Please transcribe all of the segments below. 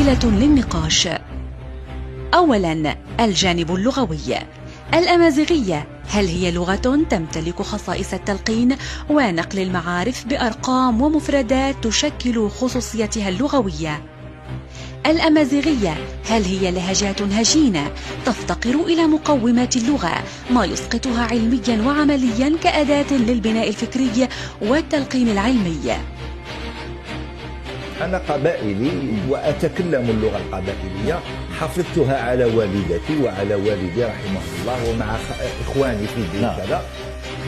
أسئلة للنقاش. أولاً، الجانب اللغوي. الأمازيغية هل هي لغة تمتلك خصائص التلقين ونقل المعارف بأرقام ومفردات تشكل خصوصيتها اللغوية؟ الأمازيغية هل هي لهجات هجينة تفتقر إلى مقومات اللغة ما يسقطها علميا وعمليا كأداة للبناء الفكري والتلقين العلمي؟ أنا قبائلي وأتكلم اللغة القبائلية، حفظتها على والدتي وعلى والدي رحمه الله ومع إخواني في البيت كذا.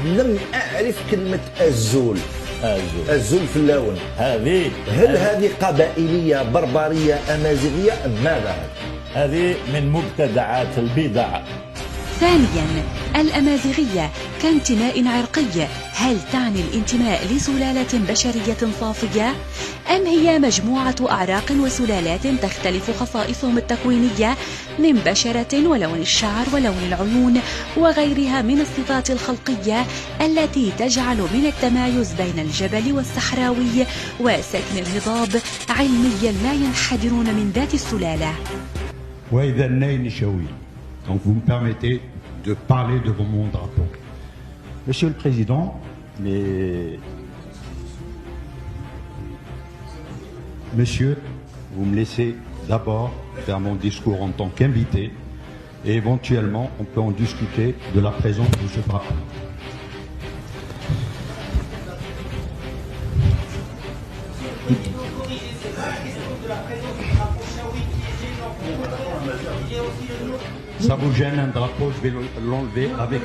لم أعرف كلمة الزول في اللون. هل هذه قبائلية بربرية أمازيغية أم ماذا؟ هذه من مبتدعات البدع. ثانيا، الأمازيغية كانتماء عرقي، هل تعني الانتماء لسلالة بشرية صافية؟ أم هي مجموعة أعراق وسلالات تختلف خصائصهم التكوينية من بشرة ولون الشعر ولون العيون وغيرها من الصفات الخلقية التي تجعل من التمايز بين الجبل والصحراوي وساكن الهضاب علميا لا ينحدرون من ذات السلالة. وإذا النين شوي. Donc vous me permettez de parler devant mon drapeau. Monsieur le Président, Monsieur, vous me laissez d'abord faire mon discours en tant qu'invité et éventuellement on peut en discuter de la présence de ce drapeau. Ça vous gêne un drapeau, je vais l'enlever avec...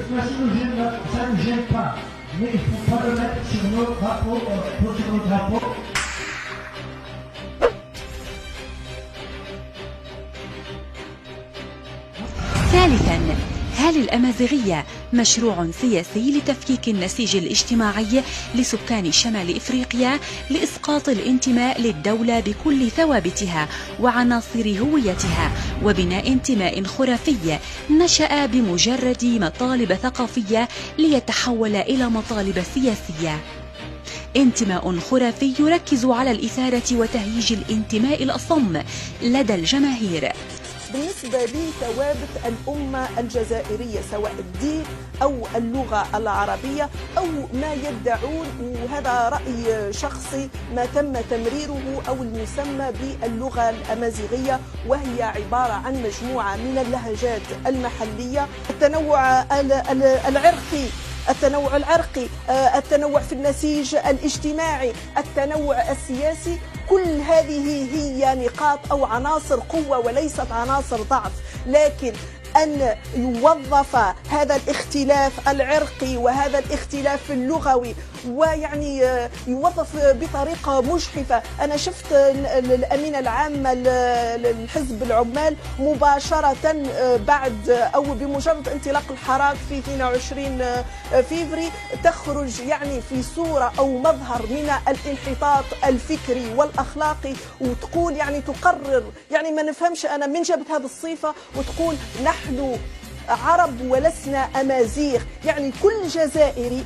Ça ne gêne pas, mais il ne faut pas le mettre sur notre drapeau, ثالثا، هل الأمازيغية مشروع سياسي لتفكيك النسيج الاجتماعي لسكان شمال إفريقيا لإسقاط الانتماء للدولة بكل ثوابتها وعناصر هويتها وبناء انتماء خرافي نشأ بمجرد مطالب ثقافية ليتحول إلى مطالب سياسية؟ انتماء خرافي يركز على الإثارة وتهييج الانتماء الأصم لدى الجماهير. بالنسبة لي ثوابت الأمة الجزائرية سواء الدين أو اللغة العربية أو ما يدعون، وهذا رأي شخصي، ما تم تمريره أو المسمى باللغة الأمازيغية، وهي عبارة عن مجموعة من اللهجات المحلية، التنوع العرقي، التنوع في النسيج الاجتماعي، التنوع السياسي، كل هذه هي نقاط أو عناصر قوة وليست عناصر ضعف. لكن أن يوظف هذا الاختلاف العرقي وهذا الاختلاف اللغوي ويعني يوظف بطريقة مجحفة. أنا شفت الأمينة العامة للحزب العمال مباشرة بعد أو بمجرد انطلاق الحراك في 22 فيفري تخرج يعني في صورة أو مظهر من الانحطاط الفكري والأخلاقي، وتقول يعني تقرر يعني ما نفهمش أنا من جابت هذه الصفة، وتقول نحن عرب ولسنا أمازيغ. يعني كل جزائري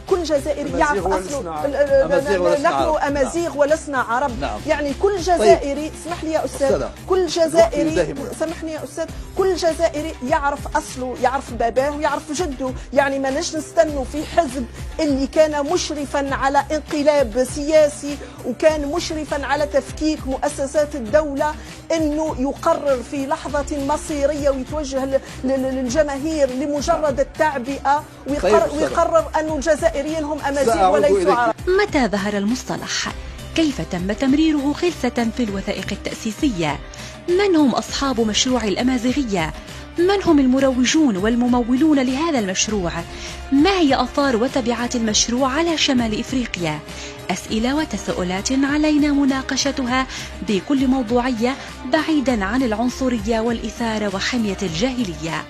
يعرف أصله نحن أمازيغ ولسنا عرب. نعم. يعني كل جزائري اسمح لي يا أستاذ، كل جزائري سامحني يا أستاذ، كل جزائري يعرف أصله، يعرف باباه ويعرف جده. يعني ما نش نستنوا في حزب اللي كان مشرفا على انقلاب سياسي وكان مشرفا على تفكيك مؤسسات الدولة انه يقرر في لحظة مصيرية ويتوجه للجماهير لمجرد التعبئة ويقرر أن الجزائريين هم أمازيغ وليسوا عرب. متى ظهر المصطلح؟ كيف تم تمريره خلسة في الوثائق التأسيسية؟ من هم أصحاب مشروع الأمازيغية؟ من هم المروجون والممولون لهذا المشروع؟ ما هي آثار وتبعات المشروع على شمال إفريقيا؟ أسئلة وتساؤلات علينا مناقشتها بكل موضوعية بعيدا عن العنصرية والإثارة وحمية الجاهلية.